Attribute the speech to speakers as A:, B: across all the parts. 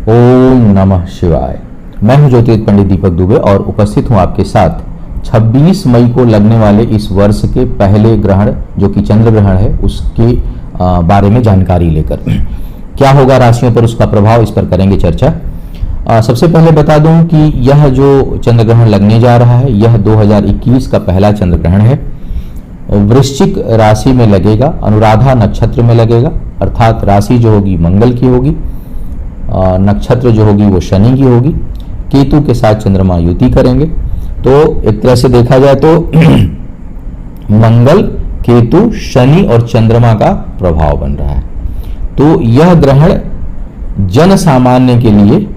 A: ओम नमः शिवाय। मैं हूं ज्योतिष पंडित दीपक दुबे और उपस्थित हूं आपके साथ 26 मई को लगने वाले इस वर्ष के पहले ग्रहण जो कि चंद्र ग्रहण है उसके बारे में जानकारी लेकर। क्या होगा राशियों पर, उसका प्रभाव, इस पर करेंगे चर्चा। सबसे पहले बता दूं कि यह जो चंद्र ग्रहण लगने जा रहा है यह 2021 का पहला चंद्र ग्रहण है। वृश्चिक राशि में लगेगा, अनुराधा नक्षत्र में लगेगा, अर्थात राशि जो होगी मंगल की होगी, नक्षत्र जो होगी वो शनि की होगी। केतु के साथ चंद्रमा युति करेंगे, तो एक तरह से देखा जाए तो मंगल, केतु, शनि और चंद्रमा का प्रभाव बन रहा है। तो यह ग्रहण जन सामान्य के लिए,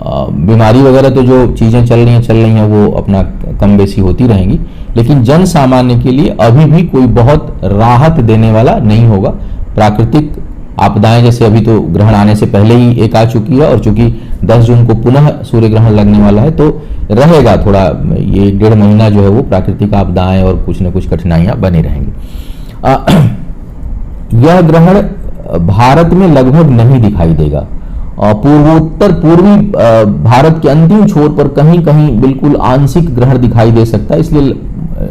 A: बीमारी वगैरह तो जो चीजें चल रही हैं वो अपना कम बेसी होती रहेंगी, लेकिन जन सामान्य के लिए अभी भी कोई बहुत राहत देने वाला नहीं होगा। प्राकृतिक आपदाएं जैसे अभी तो ग्रहण आने से पहले ही एक आ चुकी है और चूंकि 10 जून को पुनः सूर्य ग्रहण लगने वाला है तो रहेगा थोड़ा, ये 1.5 महीना जो है वो प्राकृतिक आपदाएं और कुछ न कुछ कठिनाइयां बनी रहेंगी। यह ग्रहण भारत में लगभग नहीं दिखाई देगा और पूर्वी भारत के अंतिम छोर पर कहीं कहीं बिल्कुल आंशिक ग्रहण दिखाई दे सकता है, इसलिए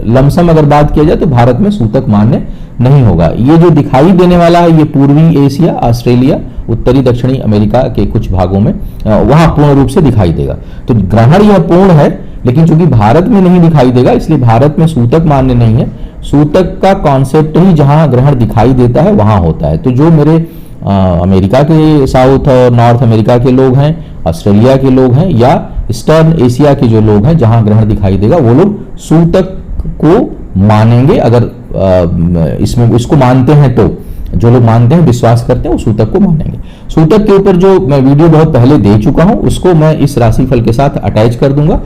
A: लमसम अगर बात किया जाए तो भारत में सूतक मान्य नहीं होगा। ये जो दिखाई देने वाला है ये पूर्वी एशिया, ऑस्ट्रेलिया, उत्तरी दक्षिणी अमेरिका के कुछ भागों में वहां पूर्ण रूप से दिखाई देगा। तो ग्रहण यह पूर्ण है, लेकिन चूंकि भारत में नहीं दिखाई देगा इसलिए भारत में सूतक मान्य नहीं है। सूतक का कॉन्सेप्ट ही जहां ग्रहण दिखाई देता है वहां होता है। तो जो मेरे अमेरिका के साउथ और नॉर्थ अमेरिका के लोग हैं, ऑस्ट्रेलिया के लोग हैं या ईस्टर्न एशिया के जो लोग हैं जहां ग्रहण दिखाई देगा वो लोग सूतक को मानेंगे। अगर इसमें इसको मानते हैं तो जो लोग मानते हैं, विश्वास करते हैं, वो सूतक को मानेंगे। सूतक के ऊपर जो मैं वीडियो बहुत पहले दे चुका हूं उसको मैं इस राशिफल के साथ अटैच कर दूंगा।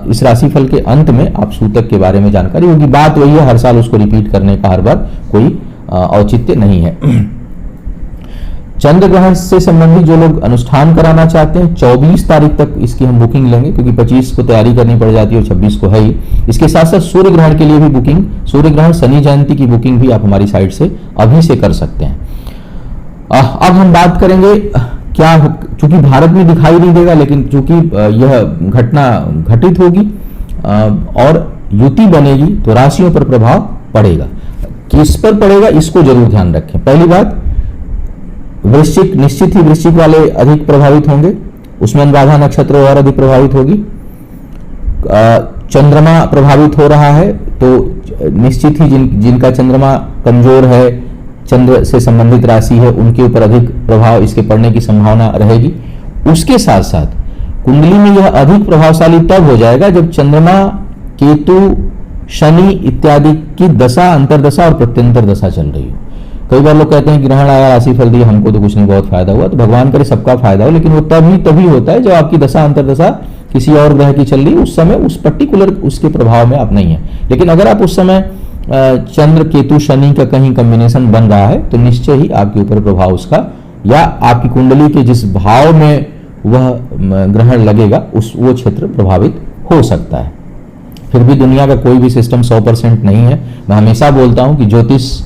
A: इस राशिफल के अंत में आप सूतक के बारे में जानकारी होगी। बात वही है, हर साल उसको रिपीट करने का हर बार कोई औचित्य नहीं है। चंद्र ग्रहण से संबंधित जो लोग अनुष्ठान कराना चाहते हैं 24 तारीख तक इसकी हम बुकिंग लेंगे, क्योंकि 25 को तैयारी करनी पड़ जाती है और 26 को है ही। इसके साथ साथ सूर्य ग्रहण के लिए भी बुकिंग, सूर्य ग्रहण शनि जयंती की बुकिंग भी आप हमारी साइट से अभी से कर सकते हैं। अब हम बात करेंगे क्या, चूंकि भारत में दिखाई नहीं देगा लेकिन चूंकि यह घटना घटित होगी और युति बनेगी तो राशियों पर प्रभाव पड़ेगा। किस पर पड़ेगा इसको जरूर ध्यान रखें। पहली बात, वृश्चिक, निश्चित ही वृश्चिक वाले अधिक प्रभावित होंगे, उसमें अनुराधा नक्षत्र और अधिक प्रभावित होगी। चंद्रमा प्रभावित हो रहा है तो निश्चित ही जिनका चंद्रमा कमजोर है, चंद्र से संबंधित राशि है, उनके ऊपर अधिक प्रभाव इसके पड़ने की संभावना रहेगी। उसके साथ साथ कुंडली में यह अधिक प्रभावशाली तब हो जाएगा जब चंद्रमा, केतु, शनि इत्यादि की दशा, अंतरदशा और प्रत्यंतर दशा चल रही हो। कई बार लोग कहते हैं कि ग्रहण आया, राशिफल दिया, हमको तो कुछ नहीं, बहुत फायदा हुआ। तो भगवान करे सबका फायदा हो, लेकिन वो तभी होता है जब आपकी दशा अंतरदशा किसी और ग्रह की चल रही है, उस समय उस पर्टिकुलर उसके प्रभाव में आप नहीं है। लेकिन अगर आप उस समय चंद्र, केतु, शनि का कहीं कॉम्बिनेशन बन रहा है तो निश्चय ही आपके ऊपर प्रभाव उसका, या आपकी कुंडली के जिस भाव में वह ग्रहण लगेगा वो क्षेत्र प्रभावित हो सकता है। फिर भी दुनिया का कोई भी सिस्टम 100% नहीं है। मैं हमेशा बोलता हूं कि ज्योतिष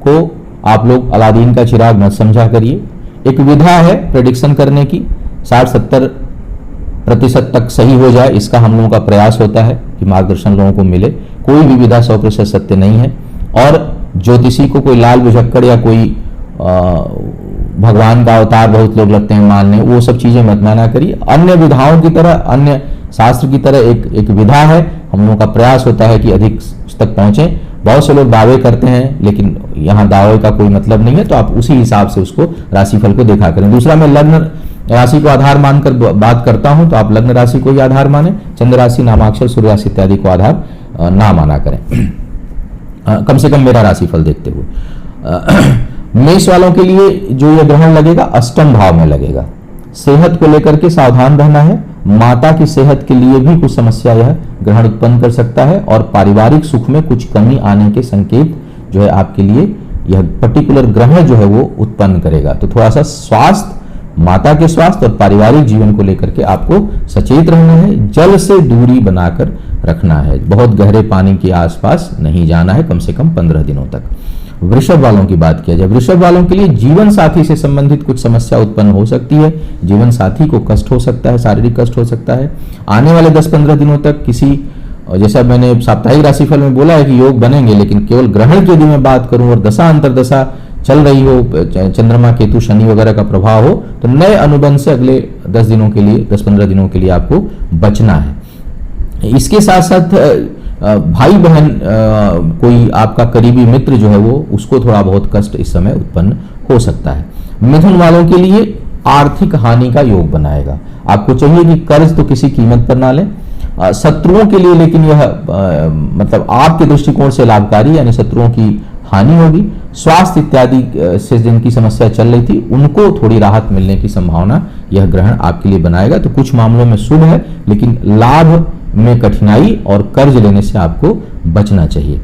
A: को आप लोग अलादीन का चिराग मत समझा करिए। एक विधा है प्रेडिक्शन करने की, 60-70% तक सही हो जाए, इसका हम लोगों का प्रयास होता है कि मार्गदर्शन लोगों को मिले। कोई भी विधा 100% सत्य नहीं है और ज्योतिषी को कोई लाल बुझक्कड़ या कोई भगवान का अवतार बहुत लोग लगते हैं मानने, वो सब चीजें मत माना करिए। अन्य विधाओं की तरह, अन्य शास्त्र की तरह एक विधा है, हम लोगों का प्रयास होता है कि अधिक तक पहुंचे। बहुत से लोग दावे करते हैं लेकिन यहाँ दावे का कोई मतलब नहीं है, तो आप उसी हिसाब से उसको राशिफल को देखा करें। दूसरा, मैं लग्न राशि को आधार मानकर बात करता हूं तो आप लग्न राशि को ही आधार माने, चंद्र राशि, नामाक्षर, सूर्य राशि इत्यादि को आधार ना माना करें। कम से कम मेरा राशिफल देखते हुए। मेष वालों के लिए जो यह ग्रहण लगेगा अष्टम भाव में लगेगा। सेहत को लेकर के सावधान रहना है। माता की सेहत के लिए भी कुछ समस्या यह ग्रहण उत्पन्न कर सकता है और पारिवारिक सुख में कुछ कमी आने के संकेत जो है आपके लिए यह पर्टिकुलर ग्रहण जो है वो उत्पन्न करेगा। तो थोड़ा सा स्वास्थ्य, माता के स्वास्थ्य और पारिवारिक जीवन को लेकर के आपको सचेत रहना है। जल से दूरी बनाकर रखना है, बहुत गहरे पानी के आसपास नहीं जाना है कम से कम 15 दिनों तक। वृषभ वालों की बात किया जाए, वृषभ वालों के लिए जीवन साथी से संबंधित कुछ समस्या उत्पन्न हो सकती है। जीवन साथी को कष्ट हो सकता है, शारीरिक कष्ट हो सकता है। आने वाले 10-15 दिनों तक किसी, जैसा मैंने साप्ताहिक राशिफल में बोला है कि योग बनेंगे, लेकिन केवल ग्रहण की यदि मैं बात करूं और दशा अंतरदशा चल रही हो, चंद्रमा केतु शनि वगैरह का प्रभाव हो, तो नए अनुबंध से अगले 10 दिनों के लिए, 10-15 दिनों के लिए आपको बचना है। इसके साथ साथ भाई बहन, कोई आपका करीबी मित्र जो है वो, उसको थोड़ा बहुत कष्ट इस समय उत्पन्न हो सकता है। मिथुन वालों के लिए आर्थिक हानि का योग बनाएगा। आपको चाहिए कि कर्ज तो किसी कीमत पर ना लें। शत्रुओं के लिए लेकिन यह मतलब आपके दृष्टिकोण से लाभकारी, यानी शत्रुओं की हानि होगी। स्वास्थ्य इत्यादि से जिनकी समस्या चल रही थी उनको थोड़ी राहत मिलने की संभावना यह ग्रहण आपके लिए बनाएगा। तो कुछ मामलों में शुभ है, लेकिन लाभ में कठिनाई और कर्ज लेने से आपको बचना चाहिए।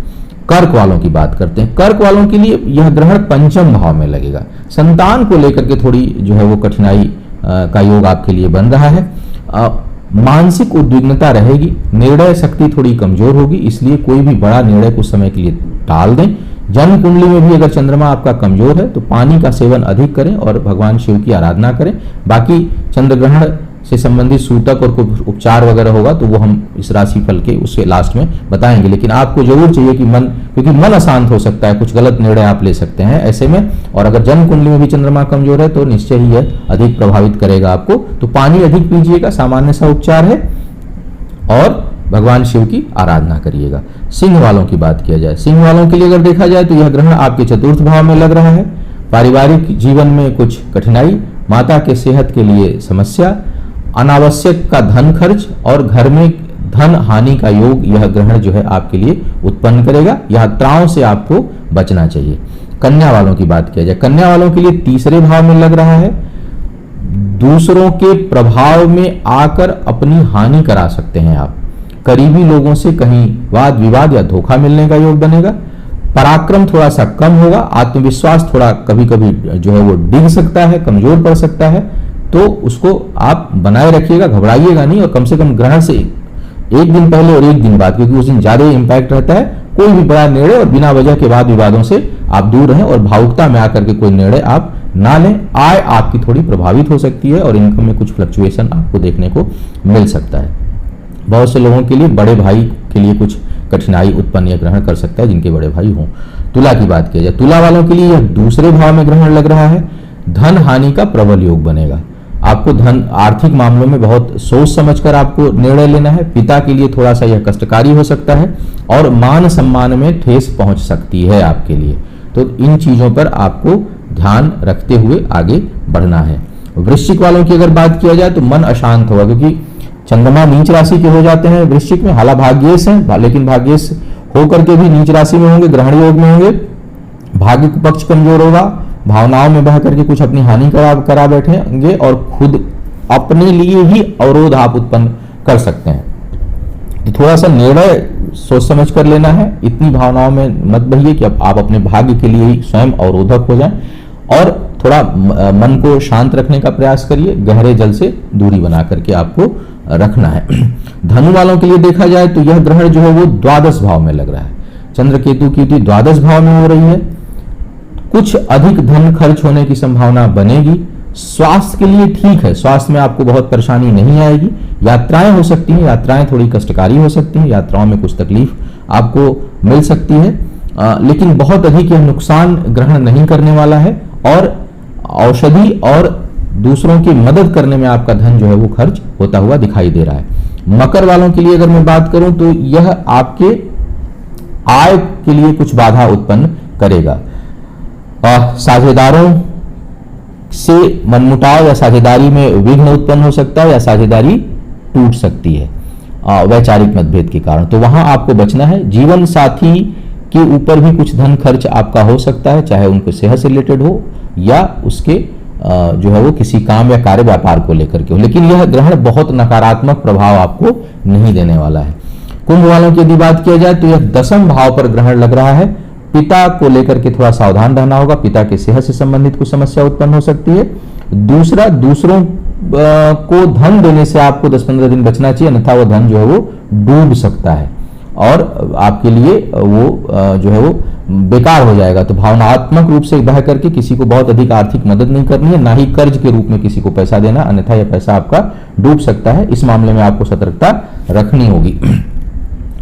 A: कर्क वालों की बात करते हैं। कर्क वालों के लिए यह ग्रहण पंचम भाव में लगेगा। संतान को लेकर के थोड़ी जो है वो कठिनाई का योग आपके लिए बन रहा है। मानसिक उद्विग्नता रहेगी, निर्णय शक्ति थोड़ी कमजोर होगी, इसलिए कोई भी बड़ा निर्णय कुछ समय के लिए टाल दें। जन्म कुंडली में भी अगर चंद्रमा आपका कमजोर है तो पानी का सेवन अधिक करें और भगवान शिव की आराधना करें। बाकी चंद्र ग्रहण से संबंधित सूतक और कुछ उपचार वगैरह होगा तो वो हम इस राशिफल के उसके लास्ट में बताएंगे। लेकिन आपको जरूर चाहिए कि क्योंकि मन अशांत हो सकता है, कुछ गलत निर्णय आप ले सकते हैं ऐसे में, और अगर जन्म कुंडली में भी चंद्रमा कमजोर है तो निश्चय ही यह अधिक प्रभावित करेगा आपको। तो पानी अधिक पीजिएगा, सामान्य सा उपचार है, और भगवान शिव की आराधना करिएगा। सिंह वालों की बात किया जाए, सिंह वालों के लिए अगर देखा जाए तो यह ग्रहण आपके चतुर्थ भाव में लग रहा है। पारिवारिक जीवन में कुछ कठिनाई, माता के सेहत के लिए समस्या, अनावश्यक का धन खर्च और घर में धन हानि का योग यह ग्रहण जो है आपके लिए उत्पन्न करेगा। यात्राओं से आपको बचना चाहिए। कन्या वालों की बात किया जाए, कन्या वालों के लिए तीसरे भाव में लग रहा है। दूसरों के प्रभाव में आकर अपनी हानि करा सकते हैं आप। करीबी लोगों से कहीं वाद विवाद या धोखा मिलने का योग बनेगा। पराक्रम थोड़ा सा कम होगा, आत्मविश्वास थोड़ा कभी कभी जो है वो डिग सकता है, कमजोर पड़ सकता है, तो उसको आप बनाए रखिएगा, घबराइएगा नहीं। और कम से कम ग्रहण से एक दिन पहले और एक दिन बाद, क्योंकि उस दिन ज्यादा इम्पैक्ट रहता है, कोई भी बड़ा निर्णय और बिना वजह के वाद विवादों से आप दूर रहें और भावुकता में आकर के कोई निर्णय आप ना लें। आय आपकी थोड़ी प्रभावित हो सकती है और इनकम में कुछ फ्लक्चुएशन आपको देखने को मिल सकता है। बहुत से लोगों के लिए बड़े भाई के लिए कुछ कठिनाई उत्पन्न यह ग्रहण कर सकता है, जिनके बड़े भाई हों। तुला की बात किया जाए, तुला वालों के लिए यह दूसरे भाव में ग्रहण लग रहा है। धन हानि का प्रबल योग बनेगा। आपको धन आर्थिक मामलों में बहुत सोच समझकर आपको निर्णय लेना है। पिता के लिए थोड़ा सा यह कष्टकारी हो सकता है और मान सम्मान में ठेस पहुंच सकती है आपके लिए। तो इन चीजों पर आपको ध्यान रखते हुए आगे बढ़ना है। वृश्चिक वालों की अगर बात किया जाए तो मन अशांत होगा, क्योंकि चंद्रमा नीच राशि के हो जाते हैं वृश्चिक में। हालांकि भाग्येश हैं, लेकिन भाग्येश होकर के भी नीच राशि में होंगे, ग्रहण योग में होंगे। भाग्य पक्ष कमजोर होगा, भावनाओं में बह करके कुछ अपनी हानि करा बैठेंगे और खुद अपने लिए ही अवरोध आप उत्पन्न कर सकते हैं। तो थोड़ा सा निर्णय सोच समझ कर लेना है। इतनी भावनाओं में मत बहिए कि आप अपने भाग्य के लिए ही स्वयं अवरोधक हो जाएं, और थोड़ा मन को शांत रखने का प्रयास करिए। गहरे जल से दूरी बना करके आपको रखना है। धनु वालों के लिए देखा जाए तो यह ग्रहण जो है वो द्वादश भाव में लग रहा है। चंद्र केतु की द्वादश भाव में हो रही है। कुछ अधिक धन खर्च होने की संभावना बनेगी। स्वास्थ्य के लिए ठीक है, स्वास्थ्य में आपको बहुत परेशानी नहीं आएगी। यात्राएं हो सकती हैं, यात्राएं थोड़ी कष्टकारी हो सकती हैं, यात्राओं में कुछ तकलीफ आपको मिल सकती है, लेकिन बहुत अधिक यह नुकसान ग्रहण नहीं करने वाला है। और औषधि और दूसरों की मदद करने में आपका धन जो है वो खर्च होता हुआ दिखाई दे रहा है। मकर वालों के लिए अगर मैं बात करूं तो यह आपके आय के लिए कुछ बाधा उत्पन्न करेगा। साझेदारों से मनमुटाव या साझेदारी में विघ्न उत्पन्न हो सकता है, या साझेदारी टूट सकती है वैचारिक मतभेद के कारण, तो वहां आपको बचना है। जीवन साथी के ऊपर भी कुछ धन खर्च आपका हो सकता है, चाहे उनको सेहत से रिलेटेड हो या उसके जो है वो किसी काम या कार्य व्यापार को लेकर के हो, लेकिन यह ग्रहण बहुत नकारात्मक प्रभाव आपको नहीं देने वाला है। कुंभ वालों की यदि बात किया जाए तो यह दशम भाव पर ग्रहण लग रहा है। पिता को लेकर के थोड़ा सावधान रहना होगा, पिता की सेहत से संबंधित कुछ समस्या उत्पन्न हो सकती है। दूसरा, दूसरों को धन देने से आपको 10-15 दिन बचना चाहिए, अन्यथा वो धन जो है वो डूब सकता है। और आपके लिए वो जो है वो बेकार हो जाएगा। तो भावनात्मक रूप से बह करके किसी को बहुत अधिक आर्थिक मदद नहीं करनी है, ना ही कर्ज के रूप में किसी को पैसा देना, अन्यथा यह पैसा आपका डूब सकता है। इस मामले में आपको सतर्कता रखनी होगी।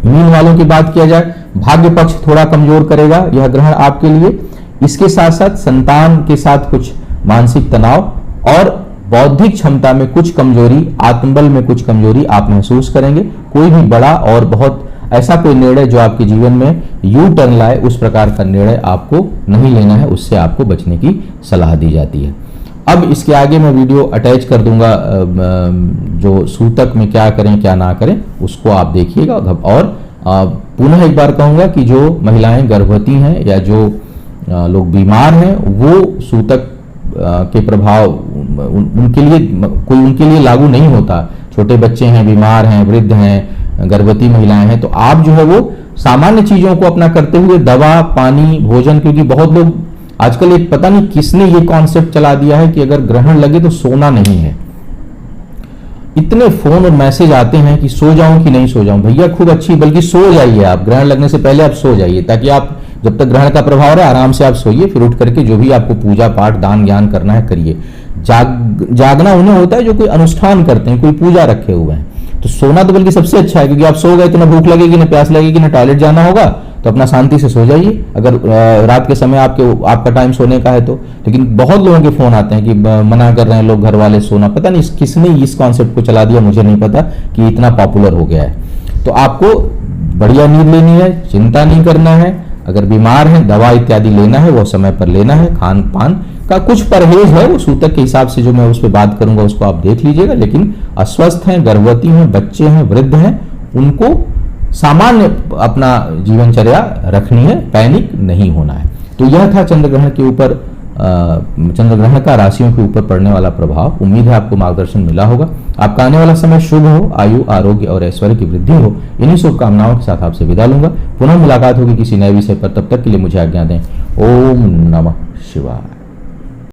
A: मीन वालों की बात किया जाए, भाग्य पक्ष थोड़ा कमजोर करेगा यह ग्रहण आपके लिए। इसके साथ साथ संतान के साथ कुछ मानसिक तनाव और बौद्धिक क्षमता में कुछ कमजोरी, आत्मबल में कुछ कमजोरी आप महसूस करेंगे। कोई भी बड़ा और बहुत ऐसा कोई निर्णय जो आपके जीवन में यू टर्न लाए, उस प्रकार का निर्णय आपको नहीं लेना है, उससे आपको बचने की सलाह दी जाती है। अब इसके आगे मैं वीडियो अटैच कर दूंगा, जो सूतक में क्या करें क्या ना करें उसको आप देखिएगा। और पुनः एक बार कहूंगा कि जो महिलाएं गर्भवती हैं या जो लोग बीमार हैं, वो सूतक के प्रभाव उनके लिए लागू नहीं होता। छोटे बच्चे हैं, बीमार हैं, वृद्ध हैं, गर्भवती महिलाएं हैं, तो आप जो है वो सामान्य चीजों को अपना करते हुए दवा, पानी, भोजन, क्योंकि बहुत लोग आजकल एक पता नहीं किसने ये कॉन्सेप्ट चला दिया है कि अगर ग्रहण लगे तो सोना नहीं है। इतने फोन और मैसेज आते हैं कि सो जाऊं कि नहीं सो जाऊं। भैया खूब अच्छी, बल्कि सो जाइए आप, ग्रहण लगने से पहले आप सो जाइए, ताकि आप जब तक ग्रहण का प्रभाव रहे आराम से आप सोइए, फिर उठ करके जो भी आपको पूजा पाठ दान ज्ञान करना है करिए। जागना उन्हें होता है जो कोई अनुष्ठान करते हैं, कोई पूजा रखे हुए हैं। तो सोना तो बल्कि सबसे अच्छा है, क्योंकि आप सो गए तो ना भूख लगेगी, ना प्यास लगेगी, ना टॉयलेट जाना होगा, तो अपना शांति से सो जाइए, अगर रात के समय आपका टाइम सोने का है तो। लेकिन बहुत लोगों के फोन आते हैं कि मना कर रहे हैं लोग घर वाले सोना, पता नहीं किसने इस कॉन्सेप्ट को चला दिया, मुझे नहीं पता कि इतना पॉपुलर हो गया है। तो आपको बढ़िया नींद लेनी है, चिंता नहीं करना है, अगर बीमार है दवा इत्यादि लेना है, वो समय पर लेना है। खान पान का कुछ परहेज है, वो सूतक के हिसाब से जो मैं उस पर बात करूंगा उसको आप देख लीजिएगा। लेकिन अस्वस्थ हैं, गर्भवती हैं, बच्चे हैं, वृद्ध हैं, उनको सामान्य अपना जीवनचर्या रखनी है, पैनिक नहीं होना है। तो यह था चंद्रग्रहण के ऊपर, चंद्रग्रहण का राशियों के ऊपर पड़ने वाला प्रभाव। उम्मीद है आपको मार्गदर्शन मिला होगा। आपका आने वाला समय शुभ हो, आयु, आरोग्य और ऐश्वर्य की वृद्धि हो। इन्हीं शुभकामनाओं के साथ आपसे विदा लूंगा। पुनः मुलाकात होगी किसी नए विषय पर, तब तक के लिए मुझे आज्ञा दें। ओम नमः शिवाय।